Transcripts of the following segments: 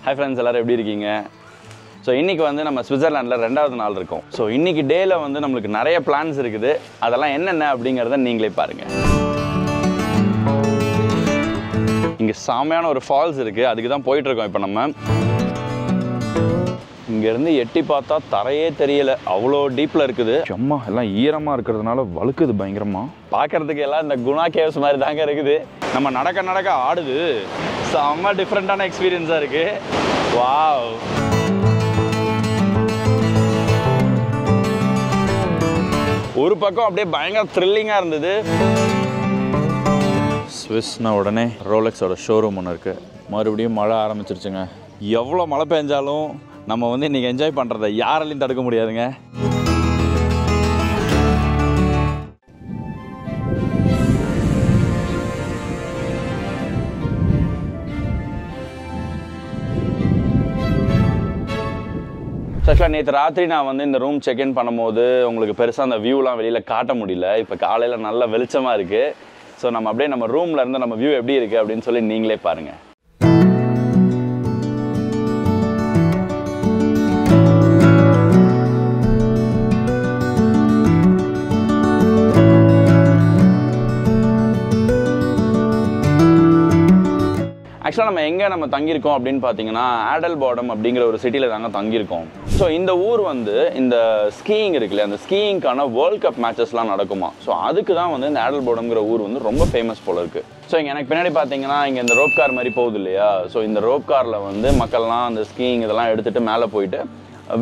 Hi friends, எல்லாரும் எப்படி இருக்கீங்க? ஸோ இன்றைக்கி வந்து நம்ம ஸ்விட்சர்லாண்டில் 2வது நாள் இருக்கோம். ஸோ இன்றைக்கி டேயில் வந்து நம்மளுக்கு நிறைய பிளான்ஸ் இருக்குது. அதெல்லாம் என்னென்ன அப்படிங்கிறத நீங்களே பாருங்கள். இங்கே செமையான ஒரு ஃபால்ஸ் இருக்குது, அதுக்கு தான் போயிட்டுருக்கோம். இப்போ நம்ம இங்கேருந்து எட்டி பார்த்தா தரையே தெரியலை, அவ்வளோ டீப்பில் இருக்குது. சும்மா எல்லாம் ஈரமாக இருக்கிறதுனால வழுக்குது பயங்கரமாக. பார்க்குறதுக்கு எல்லாம் இந்த குணா கேவ்ஸ் மாதிரி தாங்க இருக்குது. நம்ம நடக்க நடக்க ஆடுது. செம்ம டிஃப்ரெண்ட்டான எக்ஸ்பீரியன்ஸாக இருக்குது. வாவ்! ஒரு பக்கம் அப்படியே பயங்கர த்ரில்லிங்காக இருந்தது. ஸ்விஸ்னா உடனே ரோலெக்ஸோட ஷோரூம் ஒன்று இருக்குது. மறுபடியும் மழை ஆரம்பிச்சிருச்சுங்க. எவ்வளோ மழை பெஞ்சாலும் நம்ம வந்து இன்றைக்கி என்ஜாய் பண்ணுறதை யாராலையும் தடுக்க முடியாதுங்க. ஆக்சுவலாக நேற்று ராத்திரி நான் வந்து இந்த ரூம் செக்இன் பண்ணும்போது உங்களுக்கு பெருசாக அந்த வியூலாம் வெளியில் காட்ட முடியல. இப்போ காலையில் நல்ல வெளிச்சமாக இருக்குது. ஸோ நம்ம அப்படியே நம்ம ரூமில் இருந்து நம்ம வியூ எப்படி இருக்குது அப்படின்னு சொல்லி நீங்களே பாருங்கள். ஆக்சுவலாக நம்ம தங்கியிருக்கோம் அப்படின்னு பார்த்தீங்கன்னா ஆடல்பாடம் அப்படிங்கிற ஒரு சிட்டியில் தாங்க தங்கியிருக்கோம். ஸோ இந்த ஊர் வந்து இந்த ஸ்கீயிங் இருக்குல்ல, அந்த ஸ்கீயிங்கான வேர்ல்ட் கப் மேட்சஸ்லாம் நடக்குமா. ஸோ அதுக்கு தான் வந்து இந்த ஆடல்பாடம்ங்கிற ஊர் வந்து ரொம்ப ஃபேமஸ் போல இருக்குது. ஸோ இங்கே எனக்கு பின்னாடி பார்த்தீங்கன்னா இங்கே இந்த ரோப் கார் மாதிரி போகுது இல்லையா. ஸோ இந்த ரோப் காரில் வந்து மக்கள்லாம் அந்த ஸ்கீயிங் இதெல்லாம் எடுத்துகிட்டு மேலே போயிட்டு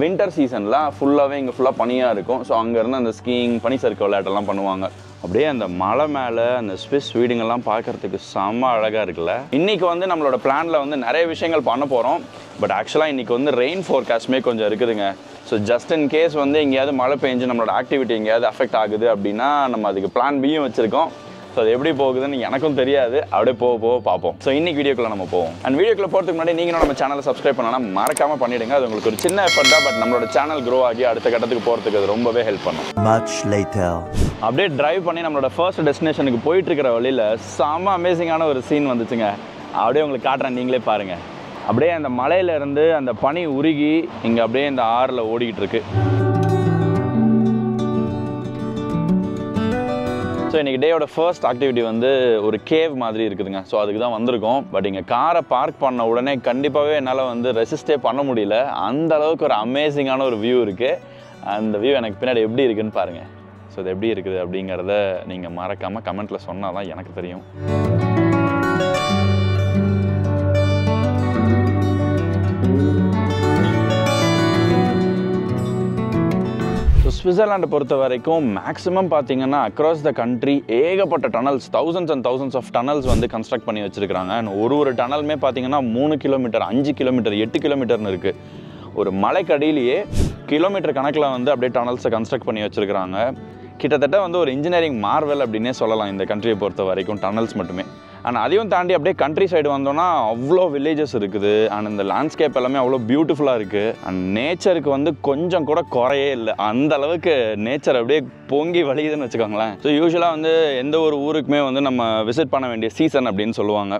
வின்டர் சீசனில் ஃபுல்லாகவே இங்கே ஃபுல்லாக பனியாக இருக்கும். ஸோ அங்கேருந்து அந்த ஸ்கீயிங் பனி சறுக்கு விளையாட்டெல்லாம் பண்ணுவாங்க. அப்படியே அந்த மலை மேலே அந்த ஸ்விஸ் வீடுங்கள்லாம் பார்க்குறதுக்கு செம்ம அழகாக இருக்குல்ல. இன்றைக்கி வந்து நம்மளோட பிளானில் வந்து நிறைய விஷயங்கள் பண்ண போகிறோம். பட் ஆக்சுவலாக இன்றைக்கி வந்து ரெயின் ஃபோர்காஸ்ட்டுமே கொஞ்சம் இருக்குதுங்க. ஸோ ஜஸ்ட் இன் கேஸ் வந்து எங்கேயாவது மழை பெஞ்சு நம்மளோட ஆக்டிவிட்டி எங்கேயாவது அஃபெக்ட் ஆகுது அப்படின்னா நம்ம அதுக்கு பிளான் பியும் வச்சுருக்கோம். ஸோ அது எப்படி போகுதுன்னு எனக்கும் தெரியாது. அப்படியே போக பார்ப்போம். ஸோ இன்றைக்கி வீடியோக்குள்ளே நம்ம போவோம். அண்ட் வீடியோக்குள்ளே போகிறதுக்கு முன்னாடி நீங்களும் நம்ம சேனலை சப்ஸ்கிரைப் பண்ணலாம் மறக்காமல் பண்ணிவிடுங்க. அது உங்களுக்கு ஒரு சின்ன எஃபர்ட் தான். பட் நம்மளோட சேனல் க்ரோ ஆகி அடுத்த கட்டத்துக்கு போகிறதுக்கு அது ரொம்பவே ஹெல்ப் பண்ணும். அப்படியே டிரைவ் பண்ணி நம்மளோட ஃபர்ஸ்ட் டெஸ்டினேஷனுக்கு போயிட்டுருக்கிற வழியில் செம்ம அமேசிங்கான ஒரு சீன் வந்துச்சுங்க. அப்படியே உங்களுக்கு காட்டுறேன், நீங்களே பாருங்கள். அப்படியே அந்த மலையிலேருந்து அந்த பனி உருகி இங்கே அப்படியே இந்த ஆறில் ஓடிக்கிட்டு இருக்கு. ஸோ இன்றைக்கி டேயோட ஃபர்ஸ்ட் ஆக்டிவிட்டி வந்து ஒரு கேவ் மாதிரி இருக்குதுங்க. ஸோ அதுக்கு தான் வந்திருக்கோம். பட் இங்கே காரை பார்க் பண்ண உடனே கண்டிப்பாகவே என்னால் வந்து ரெசிஸ்டே பண்ண முடியல. அந்த அளவுக்கு ஒரு அமேசிங்கான ஒரு வியூ இருக்குது. அந்த வியூ எனக்கு பின்னாடி எப்படி இருக்குதுன்னு பாருங்கள். ஸோ அது எப்படி இருக்குது அப்படிங்கிறத நீங்கள் மறக்காமல் கமெண்ட்டில் சொன்னால் தான் எனக்கு தெரியும். ஸ்விட்சர்லாண்டை பொறுத்த வரைக்கும் மேக்ஸிமம் பார்த்தீங்கன்னா அக்ராஸ் த கண்ட்ரி ஏகப்பட்ட tunnels, thousands and thousands of tunnels வந்து கன்ஸ்ட்ரக்ட் பண்ணி வச்சுருக்காங்க. ஒரு டனலுமே பார்த்தீங்கன்னா 3 கிலோமீட்டர் 5 கிலோமீட்டர் 8 கிலோமீட்டர்னு இருக்குது. ஒரு மலைக்கடியிலேயே கிலோமீட்டர் கணக்கில் வந்து அப்படியே டனல்ஸை கன்ஸ்ட்ரக்ட் பண்ணி வச்சுருக்காங்க. கிட்டத்தட்ட வந்து ஒரு இன்ஜினியரிங் மார்வெல் அப்படின்னே சொல்லலாம் இந்த கண்ட்ரியை பொறுத்த வரைக்கும், டனல்ஸ் மட்டுமே. அண்ட் அதையும் தாண்டி அப்படியே கண்ட்ரி சைடு வந்தோன்னா அவ்வளோ வில்லேஜஸ் இருக்குது. அண்ட் இந்த லேண்ட்ஸ்கேப் எல்லாமே அவ்வளோ பியூட்டிஃபுல்லாக இருக்குது. அண்ட் நேச்சருக்கு வந்து கொஞ்சம் கூட குறையே இல்லை. அந்த அளவுக்கு நேச்சர் அப்படியே பொங்கி வலியுதுன்னு வச்சுக்கோங்களேன். ஸோ யூஸ்வலாக வந்து எந்த ஒரு ஊருக்குமே வந்து நம்ம விசிட் பண்ண வேண்டிய சீசன் அப்படின்னு சொல்லுவாங்க.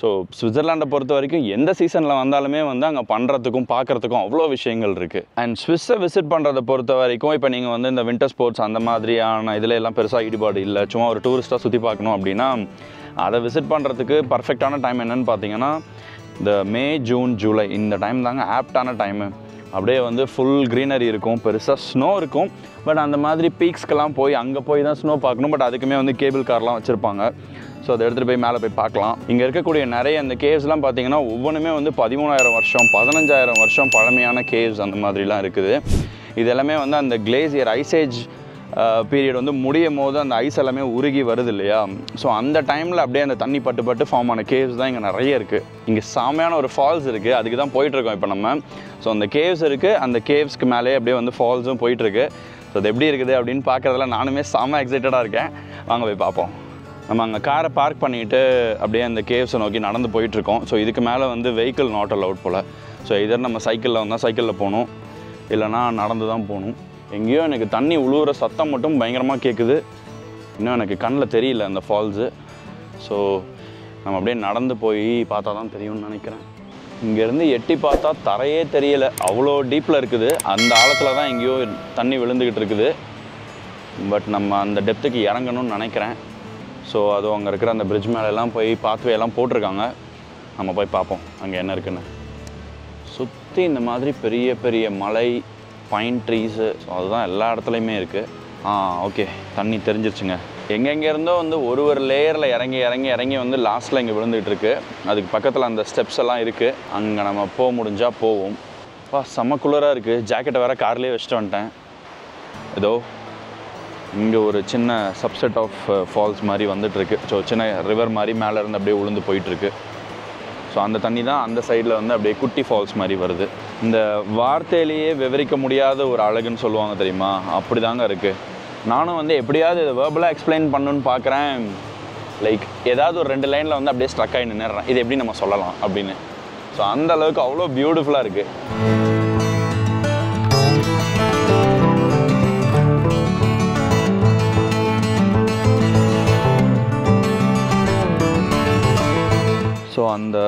ஸோ ஸ்விட்சர்லாண்டை பொறுத்த வரைக்கும் எந்த சீசனில் வந்தாலுமே வந்து அங்கே பண்ணுறதுக்கும் பார்க்குறதுக்கும் அவ்வளோ விஷயங்கள் இருக்குது. அண்ட் ஸ்விஸ்ஸை விசிட் பண்ணுறதை பொறுத்த வரைக்கும் இப்போ நீங்கள் வந்து இந்த வின்டர் ஸ்போர்ட்ஸ் அந்த மாதிரியான இதில் எல்லாம் பெருசாக ஈடுபாடு இல்லை, சும்மா ஒரு டூரிஸ்ட்டாக சுற்றி பார்க்கணும் அப்படின்னா அதை விசிட் பண்ணுறதுக்கு பர்ஃபெக்டான டைம் என்னென்னு பார்த்தீங்கன்னா இந்த மே, ஜூன், ஜூலை இந்த டைம் தாங்க ஆப்டான டைமு. அப்படியே வந்து ஃபுல் க்ரீனரி இருக்கும், பெருசாக ஸ்னோ இருக்கும். பட் அந்த மாதிரி பீக்ஸ்க்கெல்லாம் போய் அங்கே போய் தான் ஸ்னோ பார்க்கணும். பட் அதுக்குமே வந்து கேபிள் கார்லாம் வச்சுருப்பாங்க. ஸோ அதை எடுத்துகிட்டு போய் மேலே போய் பார்க்கலாம். இங்கே இருக்கக்கூடிய நிறைய அந்த கேவ்ஸ்லாம் பார்த்தீங்கன்னா ஒவ்வொன்றுமே வந்து 13,000 வருஷம் 15,000 வருஷம் பழமையான கேவ்ஸ் அந்த மாதிரிலாம் இருக்குது. இது எல்லாமே வந்து அந்த கிளேசியர் ஐசேஜ் பீரியட் வந்து முடியும் போது அந்த ஐஸ் எல்லாமே உருகி வருது இல்லையா. ஸோ அந்த டைமில் அப்படியே அந்த தண்ணி பட்டு ஃபார்ம் ஆன கேவ்ஸ் தான் இங்கே நிறைய இருக்குது. இங்கே செமையான ஒரு ஃபால்ஸ் இருக்குது, அதுக்கு தான் போயிட்டுருக்கோம் இப்போ நம்ம. ஸோ அந்த கேவ்ஸ் இருக்குது, அந்த கேவ்ஸ்க்கு மேலே அப்படியே வந்து ஃபால்ஸும் போயிட்டுருக்கு. ஸோ அது எப்படி இருக்குது அப்படின்னு பார்க்குறதுல நானுமே செம்ம எக்ஸைட்டடாக இருக்கேன். வாங்க போய் பார்ப்போம். நம்ம அங்கே காரை பார்க் பண்ணிவிட்டு அப்படியே அந்த கேவ்ஸை நோக்கி நடந்து போயிட்டுருக்கோம். ஸோ இதுக்கு மேலே வந்து வெஹிக்கிள் நாட் அலவுட் போல். ஸோ இதர் நம்ம சைக்கிளில் வந்தால் சைக்கிளில் போகணும், இல்லைனா நடந்து தான் போகணும். எங்கேயோ எனக்கு தண்ணி உழுவுற சத்தம் மட்டும் பயங்கரமாக கேட்குது. இன்னும் எனக்கு கண்ணில் தெரியல அந்த ஃபால்ஸு. ஸோ நம்ம அப்படியே நடந்து போய் பார்த்தா தான் தெரியும்னு நினைக்கிறேன். இங்கேருந்து எட்டி பார்த்தா தரையே தெரியல, அவ்வளோ டீப்பில் இருக்குது. அந்த ஆழத்தில் தான் எங்கேயோ தண்ணி விழுந்துக்கிட்டு இருக்குது. பட் நம்ம அந்த டெப்த்துக்கு இறங்கணும்னு நினைக்கிறேன். ஸோ அதுவும் அங்கே இருக்கிற அந்த பிரிட்ஜ் மேலெல்லாம் போய் பாத்வே எல்லாம் போட்டிருக்காங்க. நம்ம போய் பார்ப்போம் அங்கே என்ன இருக்குன்னு. சுற்றி இந்த மாதிரி பெரிய பெரிய மலை, பைன் ட்ரீஸு, ஸோ அதுதான் எல்லா இடத்துலையுமே இருக்குது. ஓகே, தண்ணி தெரிஞ்சிருச்சுங்க. எங்கெங்கேருந்தோ வந்து ஒரு லேயரில் இறங்கி வந்து லாஸ்ட்டில் இங்கே விழுந்துகிட்டு இருக்கு. அதுக்கு பக்கத்தில் அந்த ஸ்டெப்ஸ் எல்லாம் இருக்குது. அங்கே நம்ம போக முடிஞ்சால் போவோம். செம்ம குளிராக இருக்குது. ஜாக்கெட்டை வேறு கார்லேயே வச்சுட்டு வந்துட்டேன். ஏதோ இங்கே ஒரு சின்ன சப்செட் ஆஃப் ஃபால்ஸ் மாதிரி வந்துட்டுருக்கு. ஸோ சின்ன ரிவர் மாதிரி மேலே இருந்து அப்படியே உளுந்து போயிட்டுருக்கு. ஸோ அந்த தண்ணி தான் அந்த சைடில் வந்து அப்படியே குட்டி ஃபால்ஸ் மாதிரி வருது. இந்த வார்த்தையிலேயே விவரிக்க முடியாத ஒரு அழகுன்னு சொல்லுவாங்க தெரியுமா, அப்படி தாங்க இருக்குது. நானும் வந்து எப்படியாவது இதை வேர்பலாக எக்ஸ்பிளைன் பண்ணணுன்னு பார்க்குறேன். லைக் ஏதாவது ஒரு 2 லைனில் வந்து அப்படியே ஸ்ட்ரக் ஆகி நின்றுறேன், இது எப்படி நம்ம சொல்லலாம் அப்படின்னு. ஸோ அந்த அளவுக்கு அவ்வளோ பியூட்டிஃபுல்லாக இருக்குது. ஸோ அந்த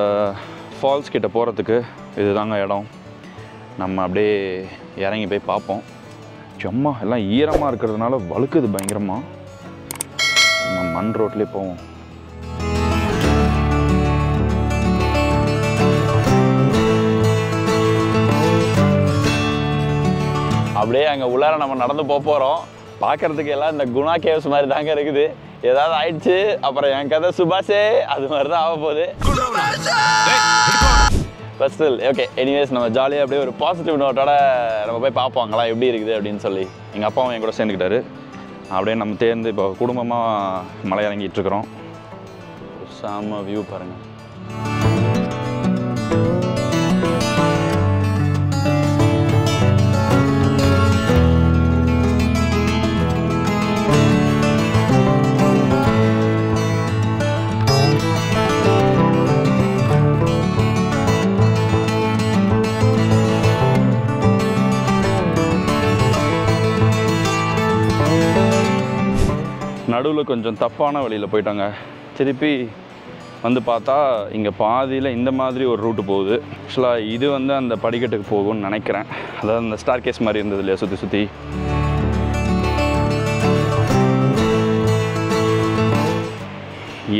ஃபால்ஸ் கிட்ட போகிறதுக்கு இதுதாங்க இடம். நம்ம அப்படியே இறங்கி போய் பார்ப்போம். சும்மா எல்லாம் ஈரமாக இருக்கிறதுனால வழுக்குது பயங்கரமாக. நம்ம மண் ரோட்லேயே போவோம். அப்படியே அங்கே உள்ளார நம்ம நடந்து போகிறோம். பார்க்குறதுக்கு எல்லாம் இந்த குணா கேவ்ஸ் மாதிரி தாங்க இருக்குது. ஏதாவது ஆயிடுச்சு அப்புறம் என் கதை சுபாஷே அது மாதிரி தான் ஆக போகுது. But still okay. எனிவேஸ் நம்ம ஜாலியாக அப்படியே ஒரு பாசிட்டிவ் நோட்டோட நம்ம போய் பார்ப்போம் அங்கெல்லாம் எப்படி இருக்குது அப்படின்னு சொல்லி. எங்கள் அப்பாவும் என் கூட சேர்ந்துக்கிட்டாரு. அப்படியே நம்ம தேர்ந்து இப்போ குடும்பமாக மலை இறங்கிட்டுருக்குறோம். செம்ம வியூ பாருங்கள். நடுவில் கொஞ்சம் தப்பான வழியில் போயிட்டாங்க. திருப்பி வந்து பார்த்தா இங்கே பாதியில் இந்த மாதிரி ஒரு ரூட்டு போகுது. ஆக்சுவலாக இது வந்து அந்த படிக்கட்டுக்கு போகும்னு நினைக்கிறேன். அதாவது அந்த ஸ்டார் கேஸ் மாதிரி இருந்தது இல்லையா சுற்றி சுற்றி.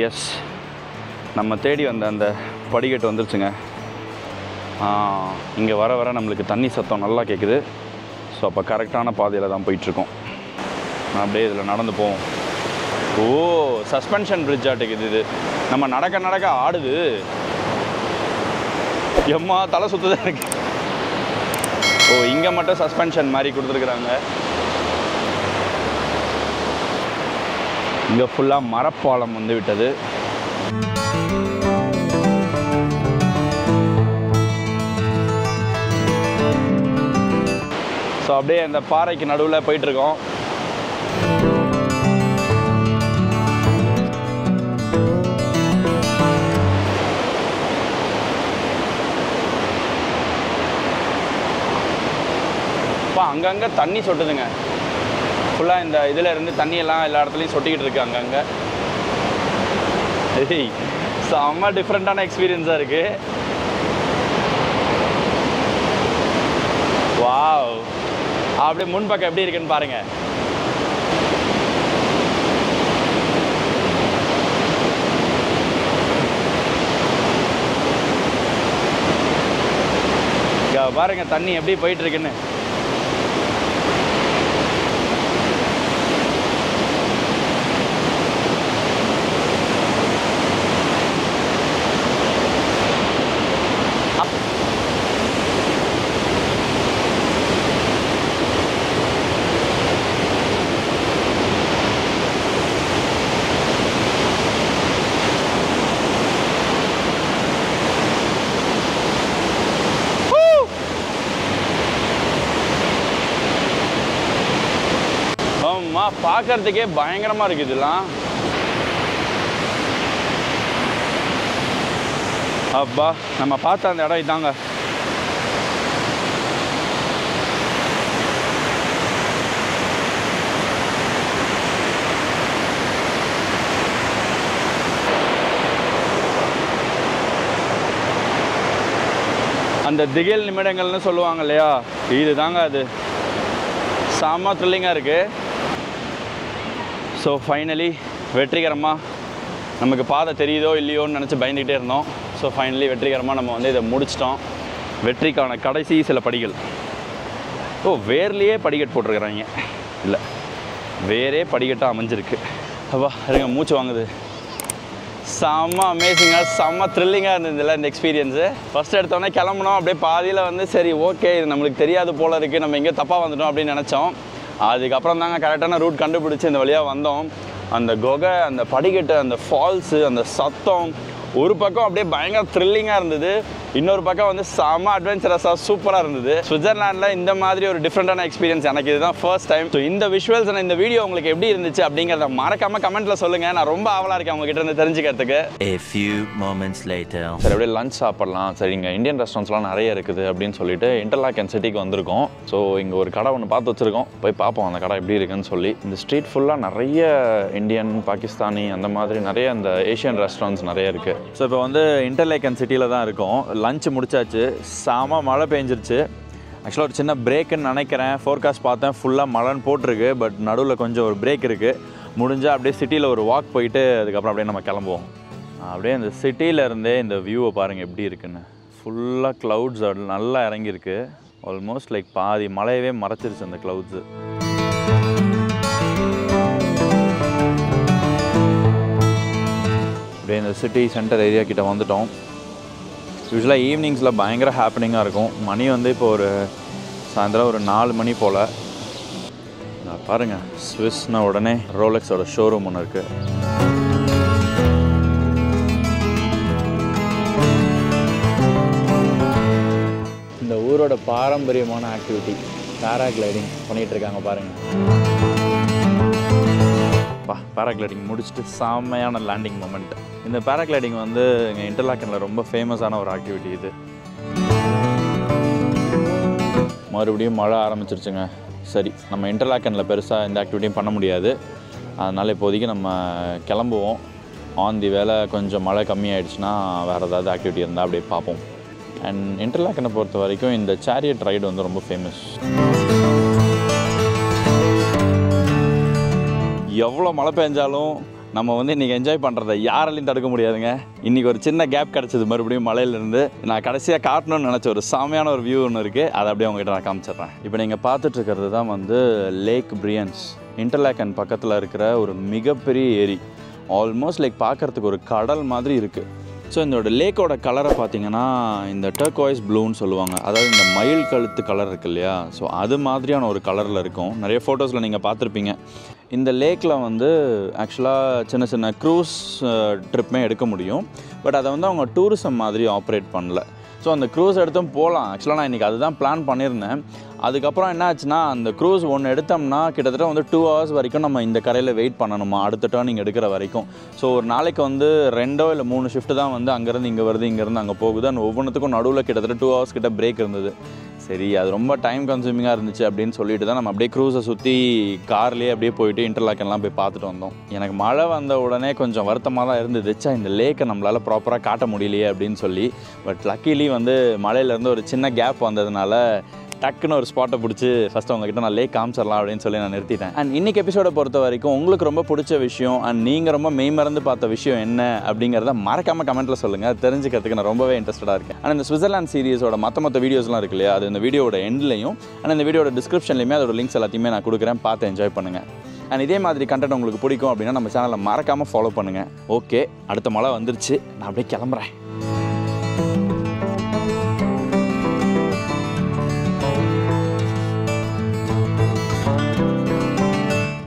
எஸ், நம்ம தேடி வந்த அந்த படிக்கட்டு வந்துருச்சுங்க. இங்கே வர வர நம்மளுக்கு தண்ணி சத்தம் நல்லா கேட்குது. ஸோ அப்போ கரெக்டான பாதையில் தான் போயிட்டுருக்கோம். நான் அப்படியே இதில் நடந்து போவோம். ஓ, சஸ்பென்ஷன் பிரிட்ஜ் ஆட்டுக்குது இது. நம்ம நடக்க நடக்க ஆடுது. எம்மா தலை சுற்றுதான் இருக்கு. ஓ, இங்கே மட்டும் சஸ்பென்ஷன் மாதிரி கொடுத்துருக்குறாங்க. இங்கே ஃபுல்லாக மரப்பாலம் வந்து விட்டது. ஸோ அப்படியே அந்த பாறைக்கு நடுவில் போயிட்டுருக்கோம். அங்கங்கே தண்ணி சொட்டுதுங்க. ஃபுல்லாக இந்த இதில் இருந்து தண்ணியெல்லாம் எல்லா இடத்துலையும் சொட்டிக்கிட்டு இருக்கு அங்கங்கே. செம்ம டிஃப்ரெண்ட்டான எக்ஸ்பீரியன்ஸாக இருக்குது. வாவ், அப்படியே முன்பக்கம் எப்படி இருக்குன்னு பாருங்கள். பாருங்க தண்ணி எப்படி போயிட்டு இருக்குன்னு. பார்க்கறதுக்கே பயங்கரமா இருக்கு இதெல்லாம். அப்பா, நம்ம பார்த்த அந்த இடம் இதாங்க. அந்த திகில் நிமிடங்கள்னு சொல்லுவாங்க இல்லையா, இது தாங்க அது. செம்ம த்ரில்லிங்காக இருக்குது. ஸோ ஃபைனலி வெற்றிகரமாக, நமக்கு பாதை தெரியுதோ இல்லையோன்னு நினச்சி பயந்துக்கிட்டே இருந்தோம். ஸோ ஃபைனலி வெற்றிகரமாக நம்ம வந்து இதை முடிச்சிட்டோம். வெற்றிக்கான கடைசி சில படிகள். வேர்லேயே படிக்கட்டு போட்டிருக்கிறாங்க. இல்லை, வேறே படிக்கட்டாக அமைஞ்சிருக்கு. அப்பா இருங்க, மூச்சு வாங்குது. செம்ம அமேசிங்காக செம்ம த்ரில்லிங்காக இருந்ததில்ல இந்த எக்ஸ்பீரியன்ஸு. ஃபஸ்ட்டு எடுத்தோடனே கிளம்புனோம். அப்படியே பாதியில் வந்து சரி ஓகே, இது நம்மளுக்கு தெரியாது போல இருக்குது, நம்ம எங்கேயோ தப்பாக வந்துட்டோம் அப்படின்னு நினச்சோம். அதுக்கப்புறம் தாங்க கரெக்டான ரூட் கண்டுபிடிச்சி இந்த வழியாக வந்தோம். அந்த குகை, அந்த படிக்கட்டு, அந்த ஃபால்ஸு, அந்த சத்தம், ஒரு பக்கம் அப்படியே பயங்கர த்ரில்லிங்காக இருந்தது, இன்னொரு பக்கம் வந்து செம்ம அட்வென்ச்சரஸாக சூப்பராக இருந்தது. சுவிட்சர்லாண்டில் இந்த மாதிரி ஒரு டிஃப்ரெண்ட்டான எக்ஸ்பீரியன்ஸ் எனக்கு இதுதான் ஃபர்ஸ்ட் டைம். ஸோ இந்த விஷுவல்ஸ் இந்த வீடியோ உங்களுக்கு எப்படி இருந்துச்சு அப்படிங்கிறத மறக்காமல் கமெண்ட்டில் சொல்லுங்கள். நான் ரொம்ப ஆவலாக இருக்கேன் உங்ககிட்ட இருந்து தெரிஞ்சுக்கிறதுக்கு. A few moments later. சரி, அப்படியே லஞ்ச் சாப்பிட்லாம். சரி, இங்கே இந்தியன் ரெஸ்டாரண்ட்ஸ்லாம் நிறைய இருக்குது அப்படின்னு சொல்லிட்டு இன்டர்லாக்கன் சிட்டிக்கு வந்திருக்கோம். ஸோ இங்கே ஒரு கடை ஒன்று பார்த்து வச்சுருக்கோம், போய் பார்ப்போம் அந்த கடை எப்படி இருக்குன்னு சொல்லி. இந்த ஸ்ட்ரீட் ஃபுல்லாக நிறைய இந்தியன், பாகிஸ்தானி, அந்த மாதிரி நிறைய அந்த ஏஷியன் ரெஸ்டாரண்ட்ஸ் நிறைய இருக்குது. ஸோ இப்போ வந்து இன்டர்லாக்கன் சிட்டியில் தான் இருக்கோம். லஞ்ச் முடிச்சாச்சு. செம மழை பெஞ்சிருச்சு. ஆக்சுவலாக ஒரு சின்ன பிரேக்குன்னு நினைக்கிறேன். ஃபோர்காஸ்ட் பார்த்தேன், ஃபுல்லாக மழைன்னு போட்டிருக்கு. பட் நடுவில் கொஞ்சம் ஒரு பிரேக் இருக்குது. முடிஞ்சால் அப்படியே சிட்டியில் ஒரு வாக் போயிட்டு அதுக்கப்புறம் அப்படியே நம்ம கிளம்புவோம். அப்படியே இந்த சிட்டியிலேருந்தே இந்த வியூவை பாருங்கள் எப்படி இருக்குன்னு. ஃபுல்லாக க்ளவுட்ஸ் நல்லா இறங்கியிருக்கு. ஆல்மோஸ்ட் லைக் பாதி மழையவே மறைச்சிருச்சு அந்த க்ளவுட்ஸு. அப்படியே இந்த சிட்டி சென்டர் ஏரியா கிட்ட வந்துட்டோம். யூஸ்வலாக ஈவினிங்ஸில் பயங்கர ஹாப்பனிங்காக இருக்கும். மணி வந்து இப்போ ஒரு சாயந்தரம் ஒரு 4 மணி போல். நான் பாருங்கள், ஸ்விஸ்னா உடனே ரோலெக்ஸோட ஷோரூம் ஒன்று இருக்குது. இந்த ஊரோட பாரம்பரியமான ஆக்டிவிட்டி பேராகிளைடிங் பண்ணிகிட்ருக்காங்க பாருங்கள். பேராகிளைடிங் முடிச்சுட்டு செம்மையான லேண்டிங் மொமெண்ட். இந்த பேராகிளைடிங் வந்து இங்கே இன்டர்லாக்கனில் ரொம்ப ஃபேமஸான ஒரு ஆக்டிவிட்டி இது. மறுபடியும் மழை ஆரம்பிச்சிருச்சுங்க. சரி, நம்ம இன்டர்லாக்கனில் பெருசாக இந்த ஆக்டிவிட்டியும் பண்ண முடியாது. அதனால் இப்போதைக்கு நம்ம கிளம்புவோம். ஆன் தி வேலை கொஞ்சம் மழை கம்மியாயிடுச்சுன்னா வேறு ஏதாவது ஆக்டிவிட்டி இருந்தால் அப்படியே பார்ப்போம். அண்ட் இன்டர்லாக்கனை பொறுத்த வரைக்கும் இந்த சேரியட் ரைடு வந்து ரொம்ப ஃபேமஸ். எவ்வளோ மழை பெஞ்சாலும் நம்ம வந்து இன்றைக்கி என்ஜாய் பண்ணுறதை யாராலையும் தடுக்க முடியாதுங்க. இன்றைக்கி ஒரு சின்ன கேப் கிடச்சிது மறுபடியும் மழையிலேருந்து. நான் கடைசியாக காட்டணும்னு நினச்ச ஒரு செமையான ஒரு வியூ ஒன்று இருக்குது, அதை அப்படியே உங்ககிட்ட நான் காமிச்சிட்றேன். இப்போ நீங்கள் பார்த்துட்ருக்கிறது தான் வந்து லேக் பிரியன்ஸ். இன்டர்லாக்கன் பக்கத்தில் இருக்கிற ஒரு மிகப்பெரிய ஏரி. ஆல்மோஸ்ட் லைக் பார்க்குறதுக்கு ஒரு கடல் மாதிரி இருக்குது. ஸோ இதோட லேக்கோட கலரை பார்த்தீங்கன்னா இந்த டர்க்வாய்ஸ் ப்ளூன்னு சொல்லுவாங்க. அதாவது இந்த மயில் கழுத்து கலர் இருக்கு இல்லையா, ஸோ அது மாதிரியான ஒரு கலரில் இருக்கும். நிறைய ஃபோட்டோஸில் நீங்கள் பார்த்துருப்பீங்க. இந்த லேக்கில் வந்து ஆக்சுவலாக சின்ன சின்ன க்ரூஸ் ட்ரிப்புமே எடுக்க முடியும். பட் அதை வந்து அவங்க டூரிசம் மாதிரி ஆப்ரேட் பண்ணல. ஸோ அந்த க்ரூஸ் எடுத்தும் போகலாம். ஆக்சுவலாக நான் இன்றைக்கி அதுதான் பிளான் பண்ணியிருந்தேன். அதுக்கப்புறம் என்ன ஆச்சுன்னா, அந்த க்ரூஸ் ஒன்று எடுத்தோம்னா கிட்டத்தட்ட வந்து 2 hours வரைக்கும் நம்ம இந்த கரையில் வெயிட் பண்ணணுமா அடுத்த டர்னிங் எடுக்கிற வரைக்கும். ஸோ ஒரு நாளைக்கு வந்து 2 இல்லை 3 ஷிஃப்ட் தான் வந்து அங்கேருந்து இங்கே வருது, இங்கேருந்து அங்கே போகுது. அந்த ஒவ்வொன்றுத்துக்கும் நடுவில் கிட்டத்தட்ட 2 hours கிட்ட பிரேக் இருந்தது. சரி, அது ரொம்ப டைம் கன்சூமிங்காக இருந்துச்சு அப்படின்னு சொல்லிட்டு தான் நம்ம அப்படியே க்ரூஸை சுற்றி கார்லேயே அப்படியே போயிட்டு இன்டர்லாக்கன்லாம் போய் பார்த்துட்டு வந்தோம். எனக்கு மழை வந்த உடனே கொஞ்சம் வருத்தமாக தான் இருந்துச்சு, இந்த லேக்கை நம்மளால் ப்ராப்பராக காட்ட முடியலையே அப்படின்னு சொல்லி. பட் லக்கிலி வந்து மழையிலேருந்து ஒரு சின்ன கேப் வந்ததுனால டக்குன்னு ஒரு ஸ்பாட்டை பிடிச்சி ஃபஸ்ட்டு உங்ககிட்ட நான் லேக் காமிச்சிடலாம் அப்படின்னு சொல்லி நான் நிறுத்திட்டேன். அண்ட் இன்றைக்கி எபிசோடை பொறுத்த வரைக்கும் உங்களுக்கு ரொம்ப பிடிச்ச விஷயம் அண்ட் நீங்கள் ரொம்ப மெய்மறந்து பார்த்த விஷயம் என்ன அப்படிங்கிறத மறக்காமல் கமெண்ட்டில் சொல்லுங்கள். அது தெரிஞ்சுக்கிறதுக்கு நான் ரொம்பவே இன்ட்ரெஸ்டடாக இருக்கேன். அண்ட் இந்த சுவிட்சர்லாந்து சீரிஸோட மற்ற வீடியோஸ்லாம் இருக்கு இல்லையா, அது இந்த வீடியோட எண்ட்லையும் அண்ட் இந்த வீடியோட டிஸ்கிரிப்ஷன்லையுமே அதோட லிங்க்ஸ் எல்லாத்தையுமே நான் கொடுக்குறேன், பார்த்து என்ஜாய் பண்ணுங்கள். அண்ட் இதே மாதிரி கண்டென்ட் உங்களுக்கு பிடிக்கும் அப்படின்னா நம்ம சேனலை மறக்காமல் ஃபாலோ பண்ணுங்கள். ஓகே, அடுத்த மழை வந்துருச்சு, நான் அப்படியே கிளம்புறேன்.